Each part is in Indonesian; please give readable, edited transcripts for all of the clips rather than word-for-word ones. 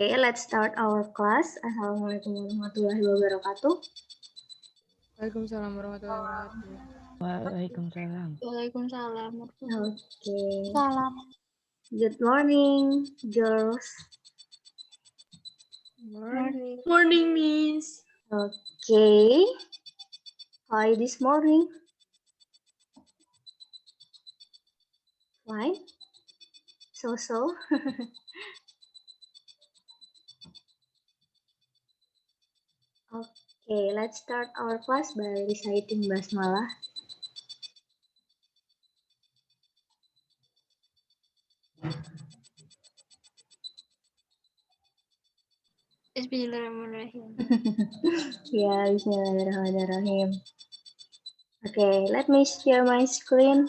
Okay, let's start our class. Assalamualaikum warahmatullahi wabarakatuh. Waalaikumsalam warahmatullahi wabarakatuh. Waalaikumsalam. Waalaikumsalam. Okay. Salam. Good morning, girls. Morning. Morning, Miss. Okay. How are you this morning? Fine. So. Okay, let's start our class by reciting basmalah. Bismillahirrahmanirrahim. Ya, bismillahirrahmanirrahim. Okay, let me share my screen.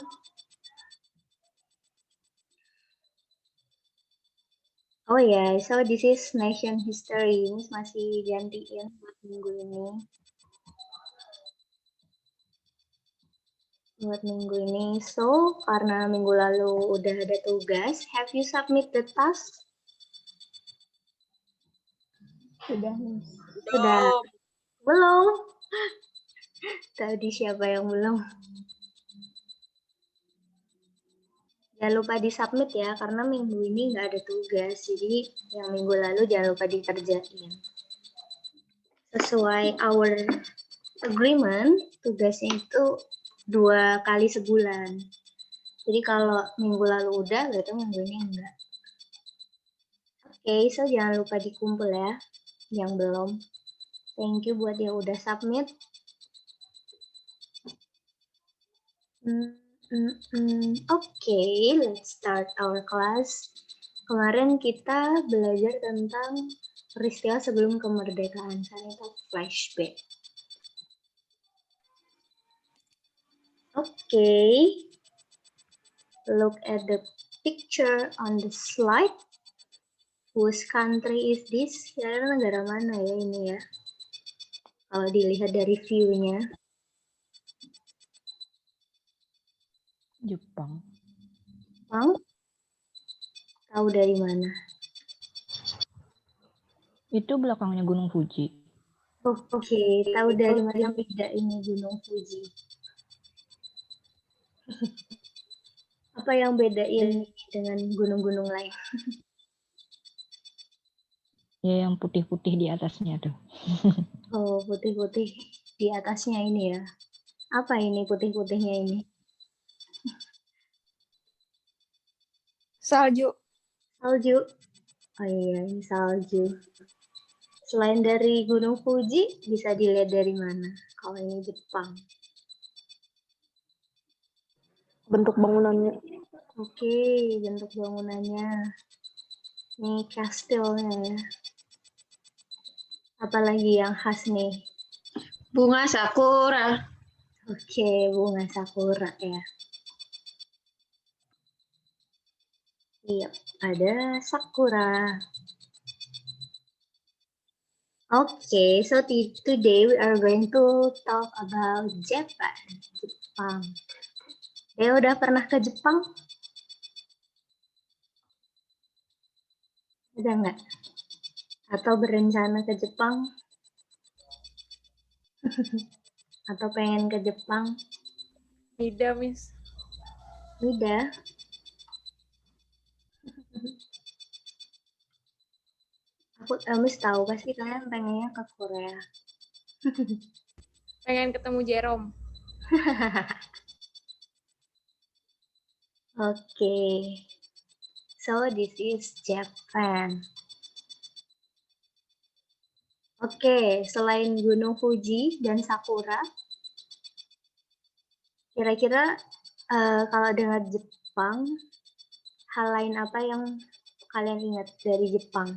Oh ya, so this is nation history. Miss masih gantiin buat minggu ini. So, karena minggu lalu udah ada tugas, have you submit the task? Sudah, Miss. Sudah. Belum. Tadi siapa yang belum? Jangan lupa di-submit ya, karena minggu ini nggak ada tugas. Jadi yang minggu lalu jangan lupa dikerjain. Sesuai our agreement, tugasnya itu 2 kali sebulan. Jadi kalau minggu lalu udah, berarti minggu ini enggak. Oke, so jangan lupa dikumpul ya, yang belum. Thank you buat yang udah submit. Oke, let's start our class. Kemarin kita belajar tentang peristiwa sebelum kemerdekaan. Saya itu flashback. Oke. Look at the picture on the slide. Whose country is this? Kira-kira negara mana ya ini ya? Kalau dilihat dari view-nya. Jepang. Jepang? Tahu dari mana? Itu belakangnya Gunung Fuji. Oke, tahu dari mana beda ini Gunung Fuji? Apa yang bedain dengan gunung-gunung lain? Ya, yang putih-putih di atasnya tuh. Oh, putih-putih di atasnya ini ya. Apa ini putih-putihnya ini? Salju. Salju. Oh iya, ini salju. Selain dari Gunung Fuji, bisa dilihat dari mana? Kalau ini Jepang. Bentuk bangunannya. Oke, bentuk bangunannya. Ini kastilnya ya. Apalagi yang khas nih? Bunga sakura. Oke, bunga sakura ya. Iya, ada sakura. Okay, so today we are going to talk about Japan, Jepang. Udah pernah ke Jepang? Udah nggak? Atau berencana ke Jepang? Atau pengen ke Jepang? Tidak, Miss. Udah. Miss tahu pasti kalian pengennya ke Korea. Pengen ketemu Jerome. Okay. So this is Japan. Oke, selain Gunung Fuji dan Sakura, kira-kira kalau dengar Jepang, hal lain apa yang kalian ingat dari Jepang?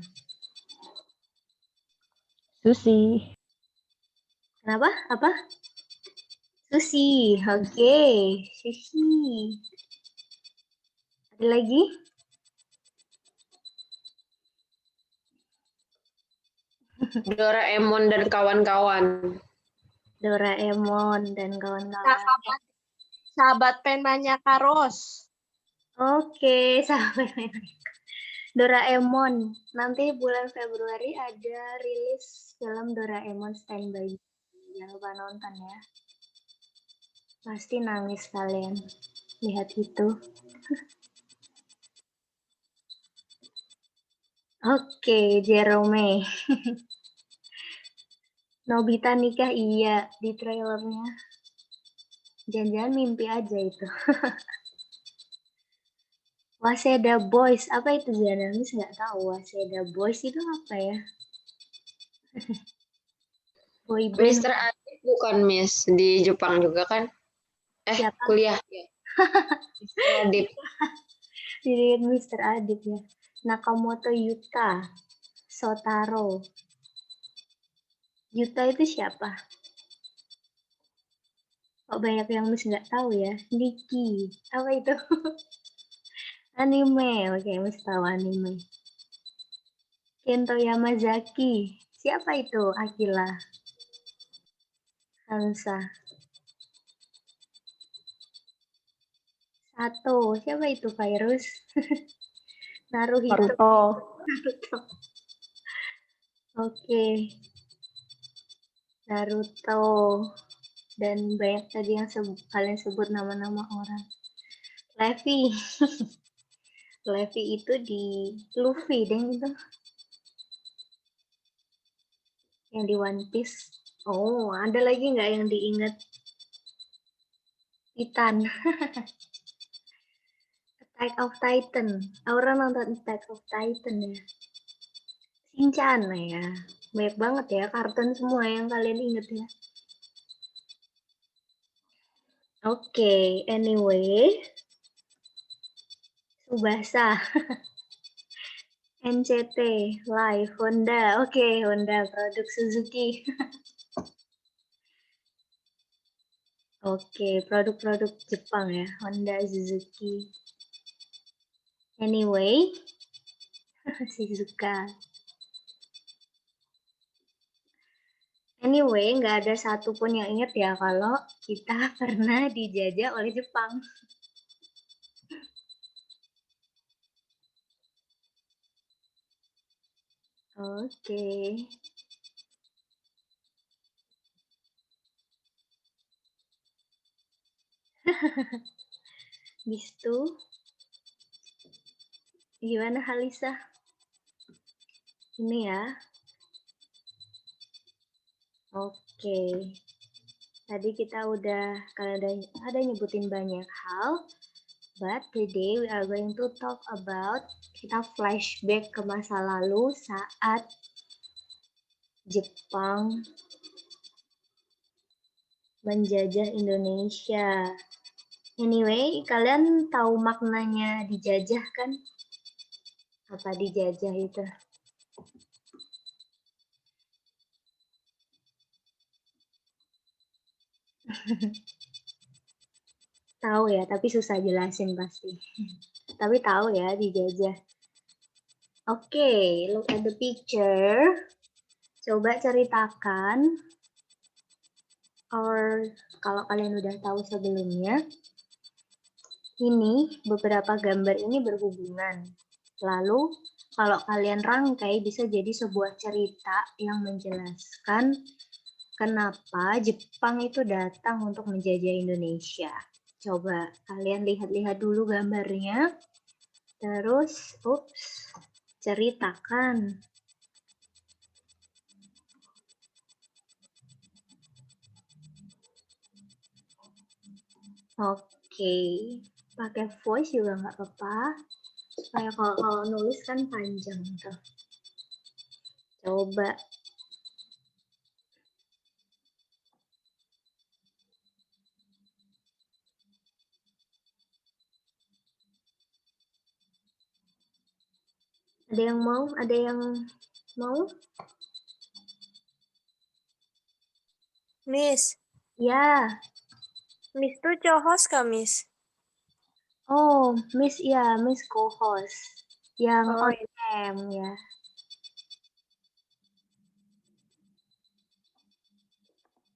Sushi. Kenapa? Apa? Sushi. Oke, sushi. Ada lagi? Doraemon dan kawan-kawan. Doraemon dan kawan-kawan. Sahabat penanya Karos. Oke, sampai Doraemon. Nanti bulan Februari ada rilis film Doraemon Standby. Jangan lupa nonton ya. Pasti nangis kalian lihat itu. Oke, Jerome. Nobita nikah iya di trailernya. Jangan-jangan mimpi aja itu. Waseda Boys, apa itu Zana? Miss nggak tahu Waseda Boys itu apa ya? Boy band Mister Adit bukan Miss di Jepang juga kan? siapa? Kuliah. Mister Adit. Diriin Mr. Adit ya. Nakamoto Yuta, Sotaro. Yuta itu siapa? Kok banyak yang Miss nggak tahu ya? Nikki, apa itu? Anime, oke Miss tahu anime. Kento Yamazaki, siapa itu? Akila. Hansa. Sato, siapa itu? Virus. Naruhito. Naruto. Naruto. Oke. Naruto. Dan banyak tadi yang kalian sebut nama-nama orang. Levi. Levi itu di Luffy deh itu. Yang di One Piece. Oh, ada lagi nggak yang diingat? Titan. Attack of Titan. Aura nonton Attack of Titan ya. Shinchan ya. Banyak banget ya kartun semua yang kalian inget ya. Oke, anyway. Subasa. NCT, Live, Honda. Oke, Honda produk Suzuki. Oke, produk-produk Jepang ya. Honda, Suzuki. Anyway, Shizuka. Anyway, nggak ada satupun yang inget ya kalau kita pernah dijajah oleh Jepang. Oke. Bistu. Gimana Halisa? Ini ya. Oke. Tadi kita kalian ada nyebutin banyak hal. But today we are going to talk about, kita flashback ke masa lalu saat Jepang menjajah Indonesia. Anyway, kalian tahu maknanya dijajah kan? Apa dijajah itu? Tahu ya, tapi susah jelasin pasti. Tapi tahu ya dijajah. Oke, look at the picture. Coba ceritakan, or kalau kalian udah tahu sebelumnya, ini beberapa gambar ini berhubungan. Lalu kalau kalian rangkai bisa jadi sebuah cerita yang menjelaskan kenapa Jepang itu datang untuk menjajah Indonesia. Coba kalian lihat-lihat dulu gambarnya. Terus, ceritakan. Oke, pakai voice juga nggak apa-apa. Supaya kalau nulis kan panjang tuh. Coba. Ada yang mau? Ada yang mau? Miss, Ya. Miss tuh co-host kah, Miss? Oh, Miss ya, Miss co-host. Yang Oh, on cam ya.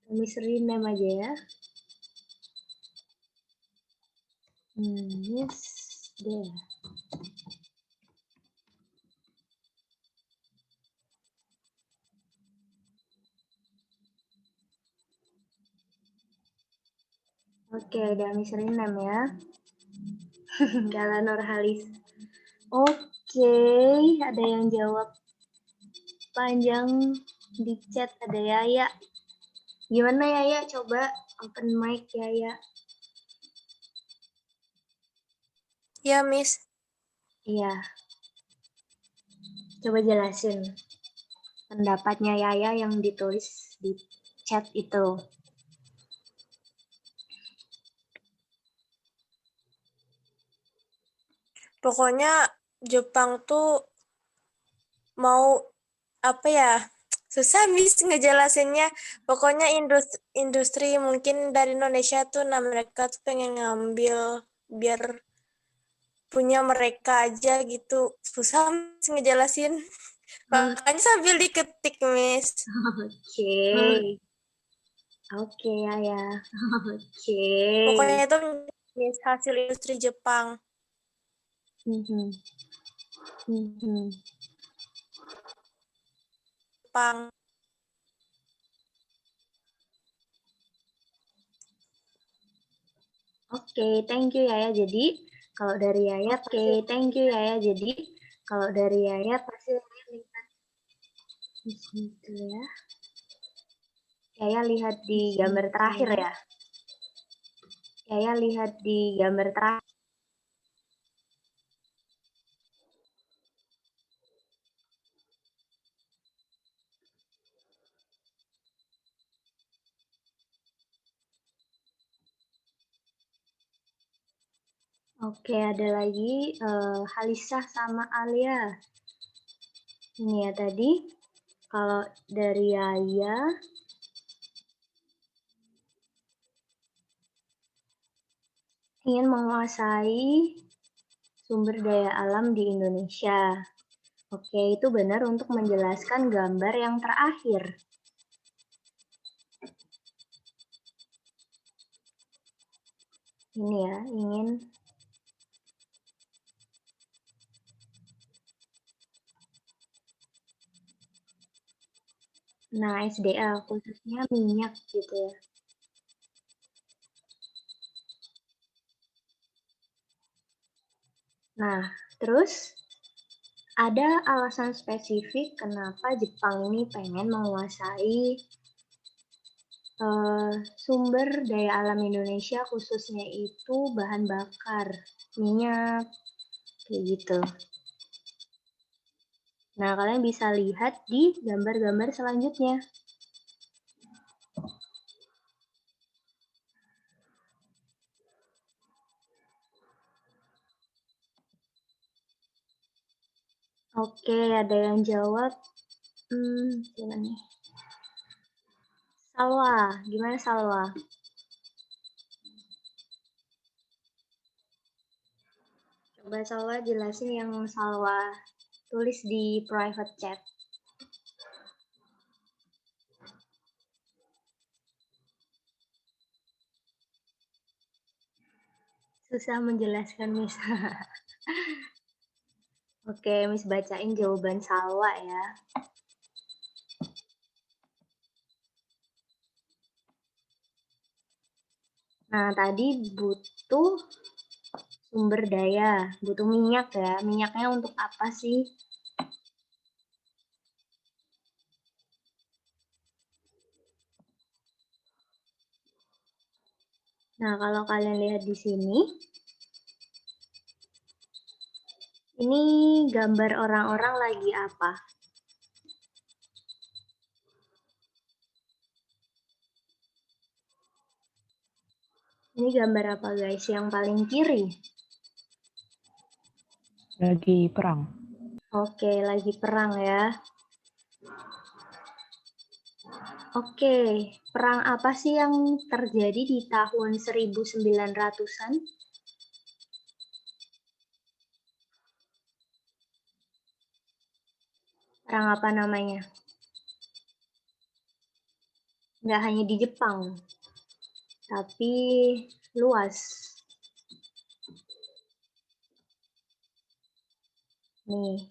Miss rename aja ya. Miss deh. Oke, ada Miss Rinem ya. Gala Nurhalis. Oke, ada yang jawab panjang di chat, ada Yaya. Gimana Yaya? Coba open mic Yaya. Ya, Miss. Iya, coba jelasin pendapatnya Yaya yang ditulis di chat itu. Pokoknya Jepang tuh mau apa ya? Susah Miss ngejelasinnya. Pokoknya industri mungkin dari Indonesia tuh, nah mereka tuh pengen ngambil biar punya mereka aja gitu. Susah Miss ngejelasin. Makanya sambil diketik, Miss. Oke. Oke Yaya. Oke. Pokoknya itu Miss hasil industri Jepang. Mhm. Mhm. Jepang. Oke, thank you Yaya. Jadi kalau dari Yaya, oke, thank you Yaya. Jadi kalau dari Yaya pasti Yaya lihat di situ ya. Yaya lihat di gambar terakhir ya. Yaya lihat di gambar terakhir. Oke, ada lagi Halisah sama Alia. Ini ya tadi. Kalau dari Yaya, ingin menguasai sumber daya alam di Indonesia. Oke, itu benar untuk menjelaskan gambar yang terakhir. Ini ya, ingin. Nah, SDA khususnya minyak gitu ya. Nah, terus ada alasan spesifik kenapa Jepang ini pengen menguasai sumber daya alam Indonesia, khususnya itu bahan bakar, minyak, kayak gitu. Nah, kalian bisa lihat di gambar-gambar selanjutnya. Oke, ada yang jawab. Gimana nih? Salwa, gimana Salwa? Coba Salwa jelasin yang Salwa tulis di private chat. Susah menjelaskan, Miss. Oke, Miss bacain jawaban Salwa ya. Nah, tadi butuh sumber daya, butuh minyak ya. Minyaknya untuk apa sih? Nah, kalau kalian lihat di sini, ini gambar orang-orang lagi apa? Ini gambar apa guys? Yang paling kiri. Lagi perang. Oke, lagi perang ya. Oke, perang apa sih yang terjadi di tahun 1900-an? Perang apa namanya? Nggak hanya di Jepang, tapi luas. Nih,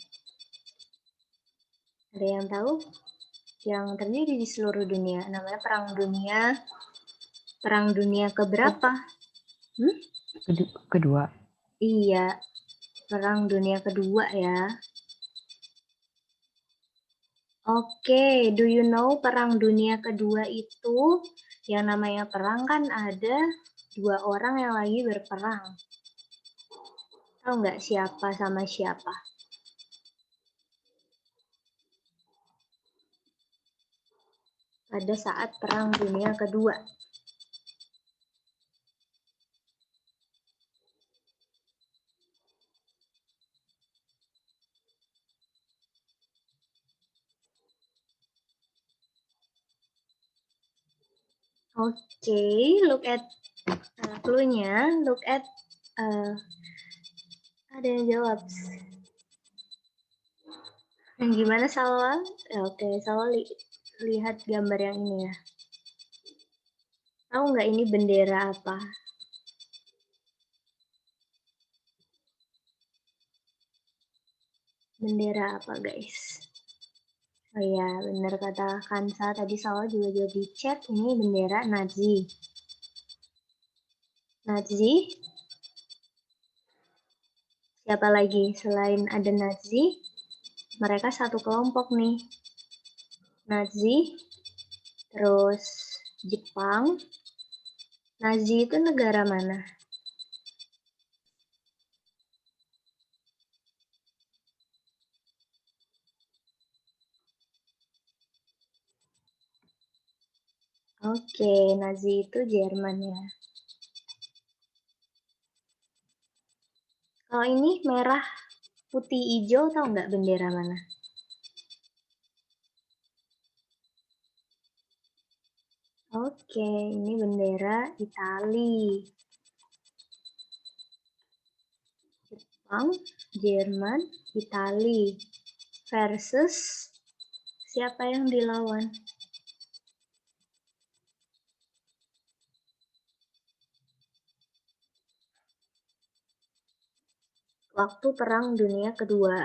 ada yang tahu? Yang terjadi di seluruh dunia, namanya Perang Dunia Perang Dunia keberapa? Kedua. Iya, Perang Dunia Kedua ya. Oke, do you know Perang Dunia Kedua itu yang namanya perang kan ada 2 orang yang lagi berperang. Tahu nggak siapa sama siapa? Pada saat Perang Dunia Kedua. Oke, look at clue-nya. Look at ada yang jawab. Gimana Salwa? Oke, Salwa lihat gambar yang ini ya. Tahu nggak ini bendera apa? Bendera apa guys? Oh iya, benar kata Kansa tadi Salwa juga jawab di chat. Ini bendera Nazi. Nazi? Siapa lagi selain ada Nazi? Mereka satu kelompok nih. Nazi, terus Jepang. Nazi itu negara mana? Oke, Nazi itu Jerman ya. Kalau ini merah, putih, hijau, tahu nggak bendera mana? Oke, ini bendera Itali. Jepang, Jerman, Itali. Versus siapa yang dilawan? Waktu Perang Dunia Kedua.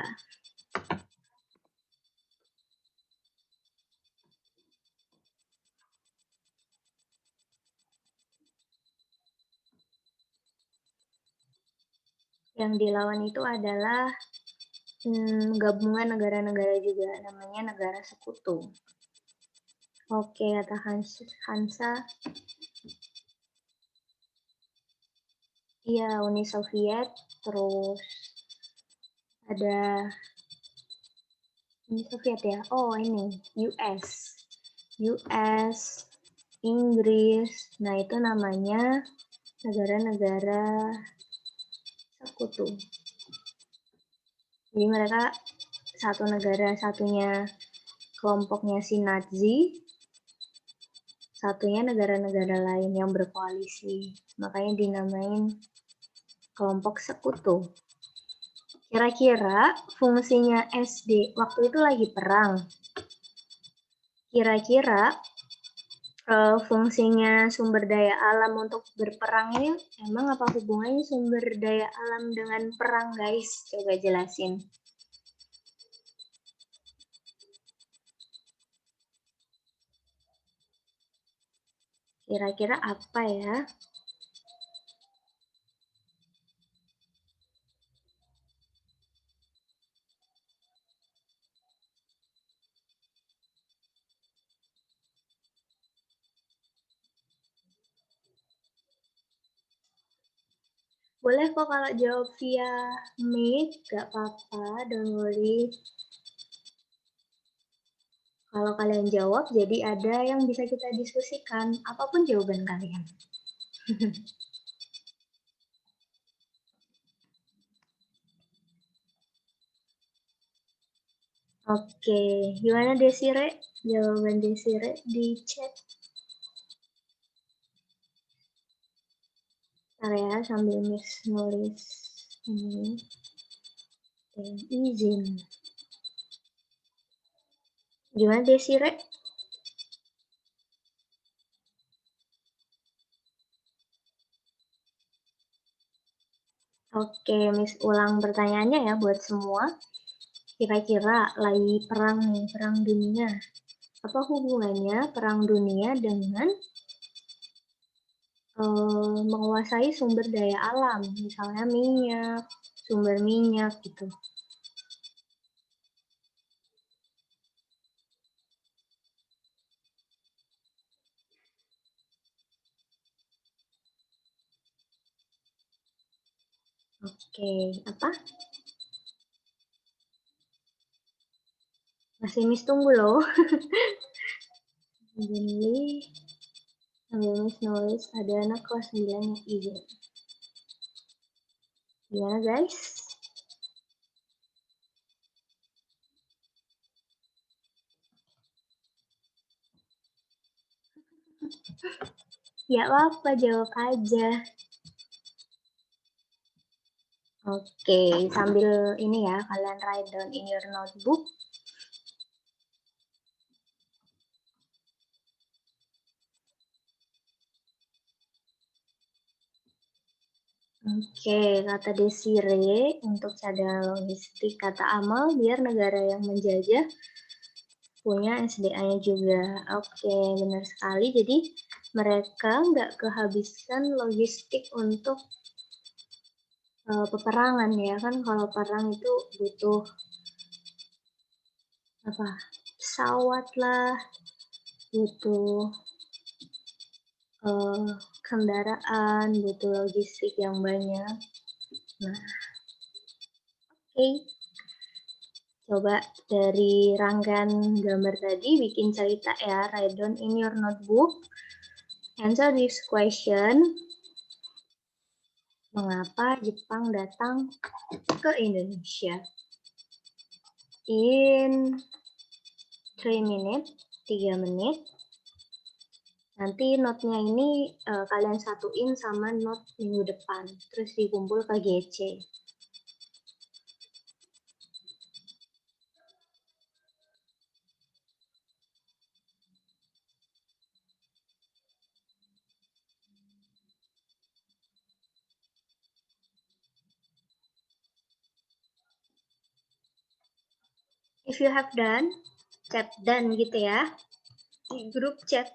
Yang dilawan itu adalah gabungan negara-negara juga, namanya negara sekutu. Oke, kata Hansa. Iya, Uni Soviet, terus ada Uni Soviet ya. Oh, ini US. US, Inggris. Nah, itu namanya negara-negara sekutu. Jadi mereka satu negara, satunya kelompoknya si Nazi, satunya negara-negara lain yang berkoalisi. Makanya dinamain kelompok sekutu. Kira-kira fungsinya SD waktu itu lagi perang. Kira-kira fungsinya sumber daya alam untuk berperang ini emang apa hubungannya sumber daya alam dengan perang, guys? Coba jelasin. Kira-kira apa ya? Boleh kok kalau jawab via Meet, gak apa-apa, don't worry. Kalau kalian jawab, jadi ada yang bisa kita diskusikan, apapun jawaban kalian. Oke, gimana Desire? Jawaban Desire di chat. Ntar ya, sambil Miss nulis ini. Dan izin. Gimana Desire? Oke, Miss ulang pertanyaannya ya buat semua. Kira-kira lagi perang nih, perang dunia. Apa hubungannya perang dunia dengan menguasai sumber daya alam, misalnya minyak, sumber minyak gitu. Oke, apa? Masih Miss tunggu loh. Jadi, sambil Miss nulis, ada anak kelas 9 yang izin. Gimana guys? Ya apa, jawab aja. Oke, sambil ini ya, kalian write down in your notebook. Oke, kata Desire untuk cadangan logistik, kata Amal biar negara yang menjajah punya SDA-nya juga. Oke, benar sekali. Jadi mereka nggak kehabisan logistik untuk peperangan ya kan. Kalau perang itu butuh apa? Pesawat lah, butuh kendaraan, butuh logistik yang banyak. Nah, oke. Coba dari rangkaian gambar tadi bikin cerita ya, write down in your notebook. Answer this question. Mengapa Jepang datang ke Indonesia? In 3 minutes, 3 menit. Nanti note-nya ini kalian satuin sama note minggu depan, terus dikumpul ke GC. If you have done, chat done gitu ya, di grup chat.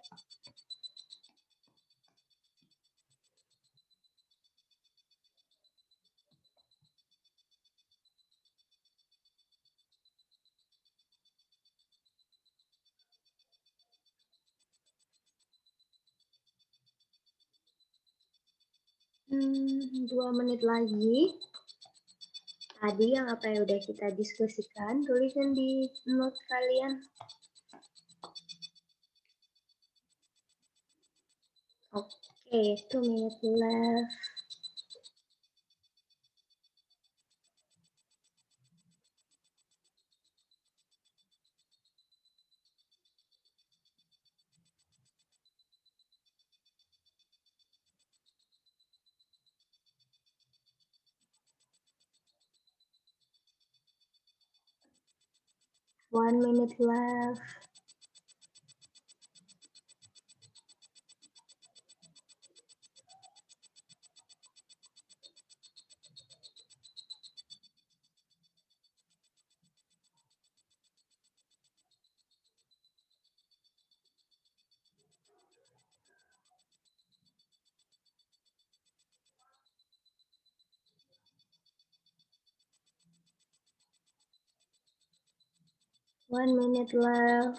Hmm, 2 menit lagi. Tadi yang apa yang udah kita diskusikan, tulisin di note kalian. Oke, 2 minutes left. One minute left. One minute left.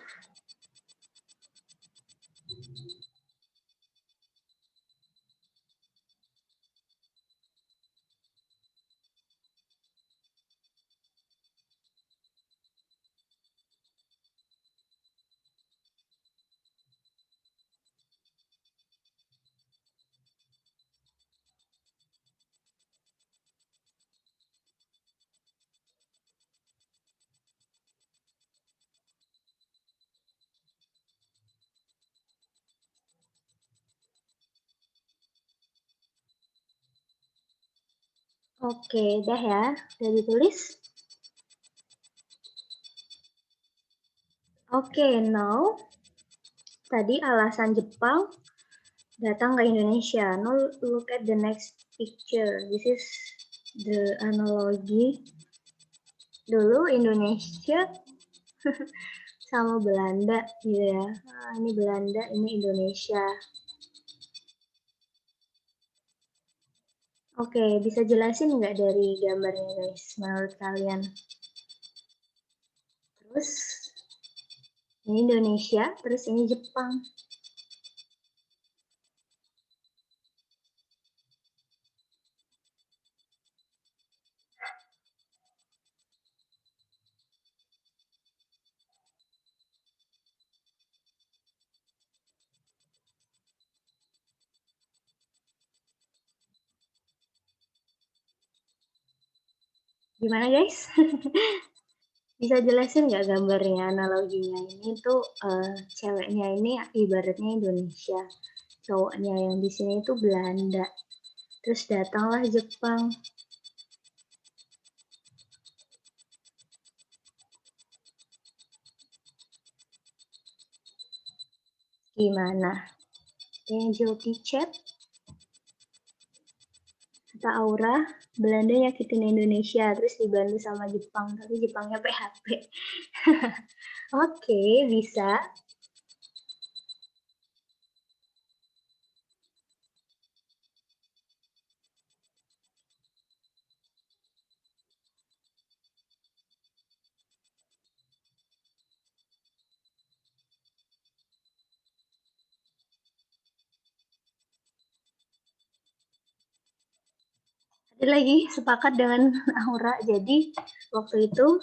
Oke, dah ya. Udah ditulis? Oke, now tadi alasan Jepang datang ke Indonesia. Now look at the next picture. This is the analogy. Dulu Indonesia sama Belanda gitu ya. Nah, ini Belanda, ini Indonesia. Oke, bisa jelasin nggak dari gambarnya guys, menurut kalian? Terus ini Indonesia, terus ini Jepang. Gimana guys? Bisa jelasin nggak gambarnya, analoginya? Ini tuh ceweknya ini ibaratnya Indonesia, cowoknya yang di sini itu Belanda. Terus datanglah Jepang. Gimana? Yang jawab di chat? Kata Aura, Belanda nyakitin Indonesia, terus dibantu sama Jepang, tapi Jepangnya PHP. Oke, bisa. Ada lagi sepakat dengan Aura. Jadi waktu itu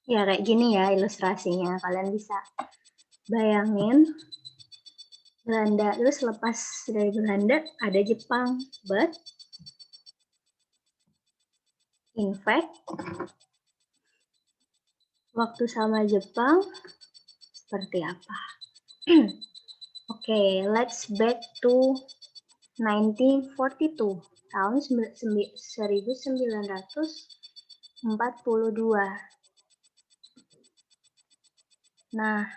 ya kayak gini ya ilustrasinya. Kalian bisa bayangin Belanda, terus lepas dari Belanda ada Jepang. But in fact waktu sama Jepang seperti apa? Oke, let's back to 1942, tahun 1942. Nah,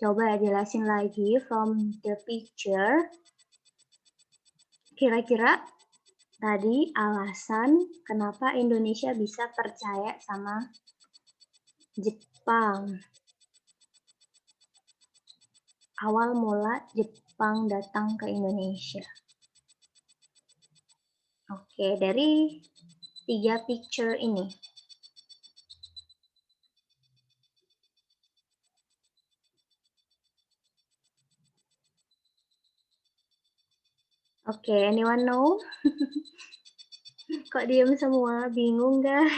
coba jelasin lagi from the picture. Kira-kira tadi alasan kenapa Indonesia bisa percaya sama Jepang. Awal mula Jepang datang ke Indonesia. Oke, dari 3 picture ini. Oke, anyone know? Kok diem semua? Bingung gak?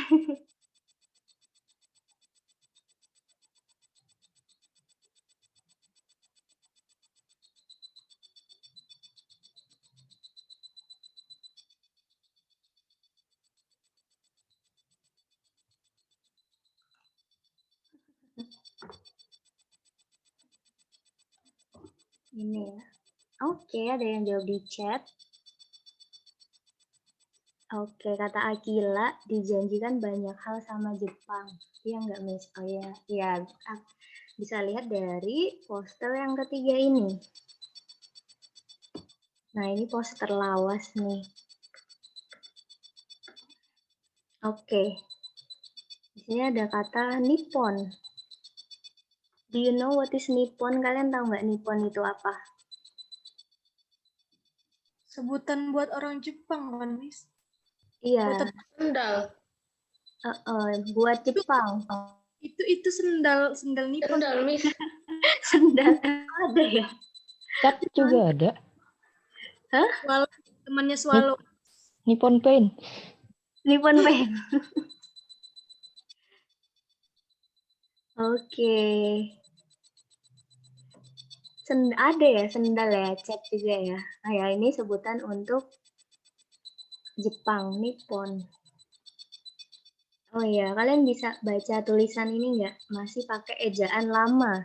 Ini ya. Oke, ada yang jawab di chat. Oke, kata Akila, dijanjikan banyak hal sama Jepang. Iya nggak, Miss? Oh ya, ya. Bisa lihat dari poster yang ketiga ini. Nah, ini poster lawas nih. Oke. Di sini ada kata Nippon. Do you know what is Nippon? Kalian tahu nggak Nippon itu apa? Sebutan buat orang Jepang kan, Miss? Iya, Sendal. buat Jepang. Itu sendal Nippon. Sendal, Miss. Sendal ada ya? Cat juga ada. Swallow, temannya Swallow. Nippon Paint. Nippon Paint. Oke. Ada ya sendal ya, cat juga ya. Nah, ya ini sebutan untuk Jepang, Nippon. Oh iya, kalian bisa baca tulisan ini nggak? Masih pakai ejaan lama.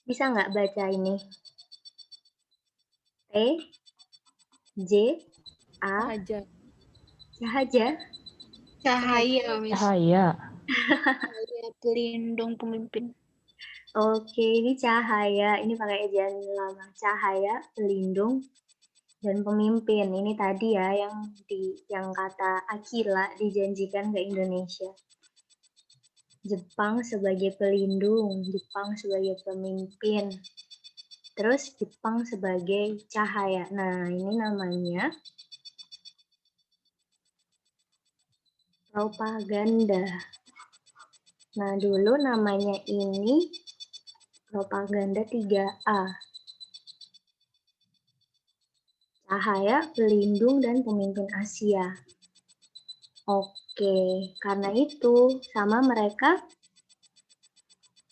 Bisa nggak baca ini? T, J, A, Aja. Cahaja. Cahaya, Miss. Cahaya. Cahaya pelindung pemimpin. Oke, ini cahaya. Ini pakai ejaan lama. Cahaya, pelindung, dan pemimpin. Ini tadi ya yang kata Akila dijanjikan ke Indonesia. Jepang sebagai pelindung, Jepang sebagai pemimpin. Terus Jepang sebagai cahaya. Nah, ini namanya propaganda. Nah, dulu namanya ini propaganda 3A. Cahaya, pelindung, dan pemimpin Asia. Oke, karena itu sama mereka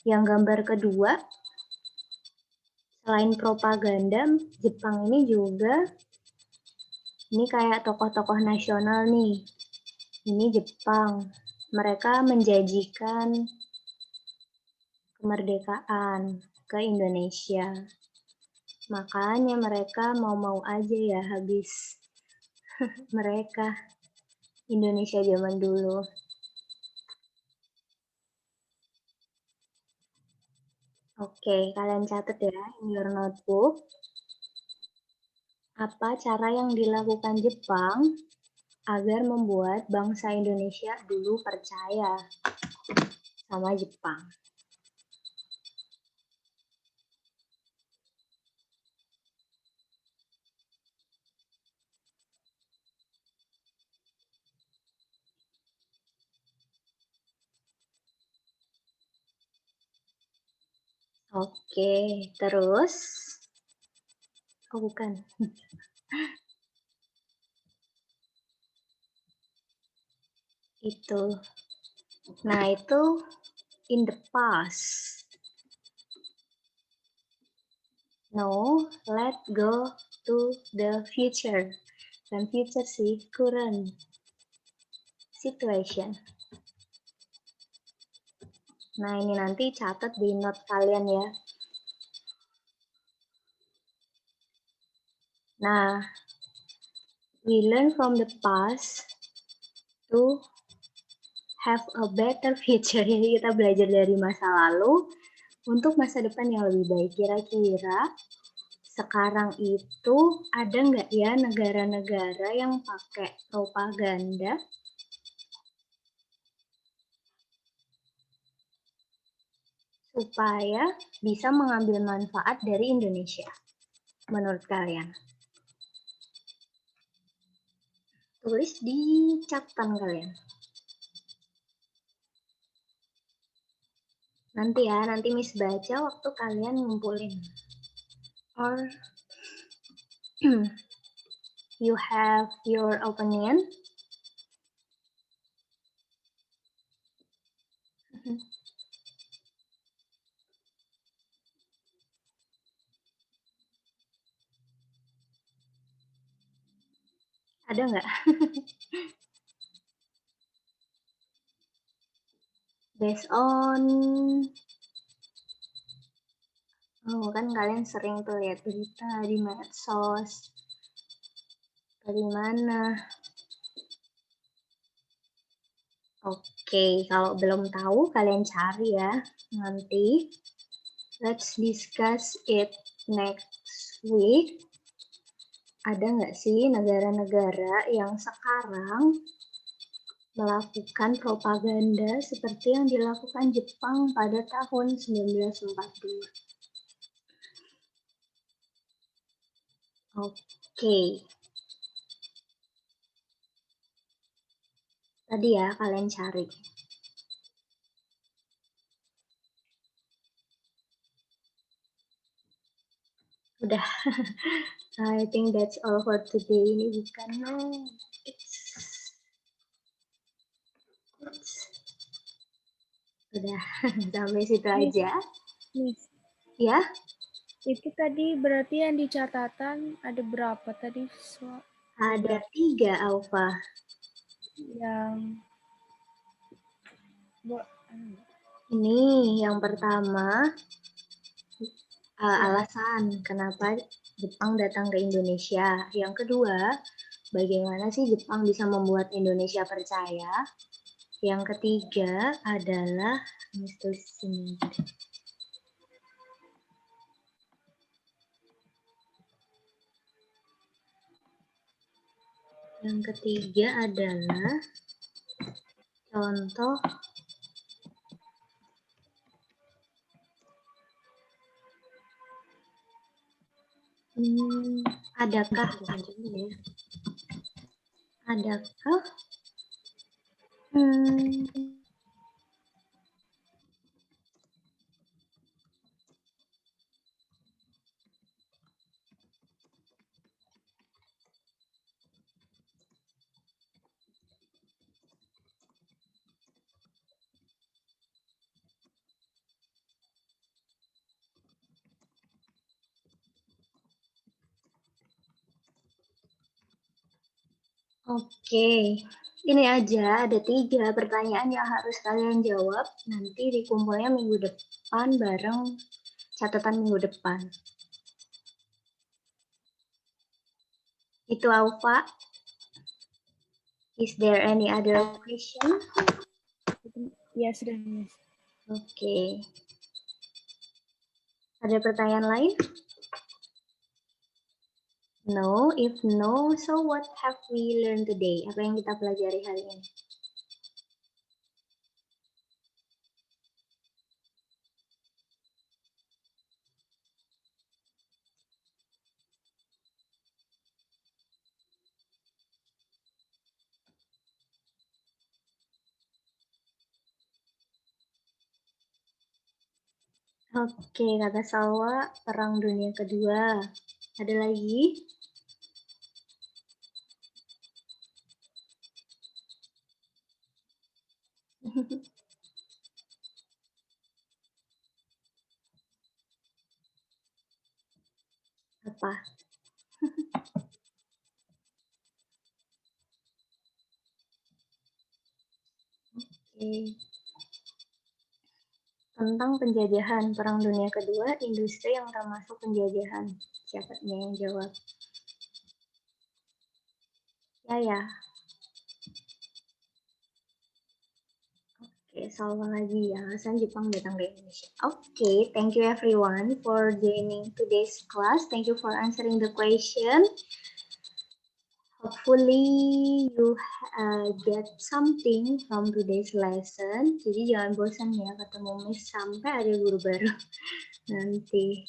yang gambar kedua, selain propaganda, Jepang ini juga, ini kayak tokoh-tokoh nasional nih. Ini Jepang, mereka menjanjikan kemerdekaan ke Indonesia. Makanya mereka mau-mau aja ya habis mereka Indonesia zaman dulu. Oke, kalian catat ya in your notebook. Apa cara yang dilakukan Jepang agar membuat bangsa Indonesia dulu percaya sama Jepang? Oke, terus oh bukan. Itu. Nah, itu in the past. No, let go to the future. Dan future sih, current situation. Nah, ini nanti catat di note kalian ya. Nah, we learn from the past to have a better future. Jadi kita belajar dari masa lalu untuk masa depan yang lebih baik. Kira-kira sekarang itu ada nggak ya negara-negara yang pakai propaganda supaya bisa mengambil manfaat dari Indonesia? Menurut kalian? Tulis di catatan kalian. Nanti ya, nanti Miss baca waktu kalian ngumpulin. Or you have your opinion? Ada nggak? Based on, oh kan kalian sering tuh lihat berita di medsos, dari mana? Oke, kalau belum tahu kalian cari ya nanti. Let's discuss it next week. Ada nggak sih negara-negara yang sekarang melakukan propaganda seperti yang dilakukan Jepang pada tahun 1942? Oke. Tadi ya kalian cari. Udah. I think that's all for today. Ini bukan no. Udah. Sampai situ aja. Miss, Ya, itu tadi berarti yang di catatan ada berapa tadi? ada 3 Alfa. Yang Ini yang pertama, alasan kenapa Jepang datang ke Indonesia. Yang kedua, bagaimana sih Jepang bisa membuat Indonesia percaya. Yang ketiga adalah, yang ketiga adalah contoh Adakah? Adakah? Hmm, Oke, ini aja ada 3 pertanyaan yang harus kalian jawab. Nanti dikumpulnya minggu depan bareng catatan minggu depan. Itu Alfa. Is there any other question? Ya sudah, Miss. Oke. Ada pertanyaan lain? No, if no, so what have we learned today? Apa yang kita pelajari hari ini? Oke, kata Salwa, Perang Dunia Kedua. Ada lagi? Apa? Oke. Tentang penjajahan Perang Dunia Kedua, industri yang termasuk penjajahan. Siapa yang jawab? Ya. Oke, Salwa lagi ya. Alasan Jepang datang ke Indonesia. Oke, thank you everyone for joining today's class. Thank you for answering the question. Hopefully you get something from today's lesson. Jadi jangan bosan ya ketemu Miss sampai ada guru baru nanti.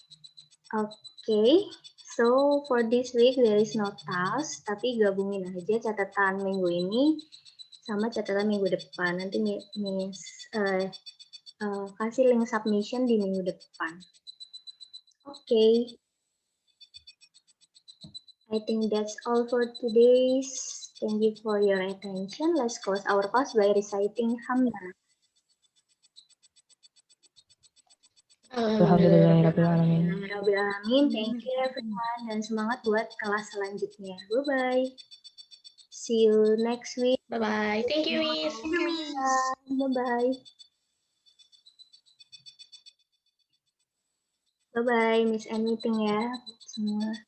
Okay, so for this week there is no task, tapi gabungin aja catatan minggu ini sama catatan minggu depan. Nanti Miss kasih link submission di minggu depan. Okay. I think that's all for today's. Thank you for your attention. Let's close our class by reciting Hamdallah. Alhamdulillahirrahmanirrahim. Thank you everyone dan semangat buat kelas selanjutnya. Bye-bye. See you next week. Bye-bye. Thank you, Miss. Bye-bye. Bye-bye, Miss Anything ya semua.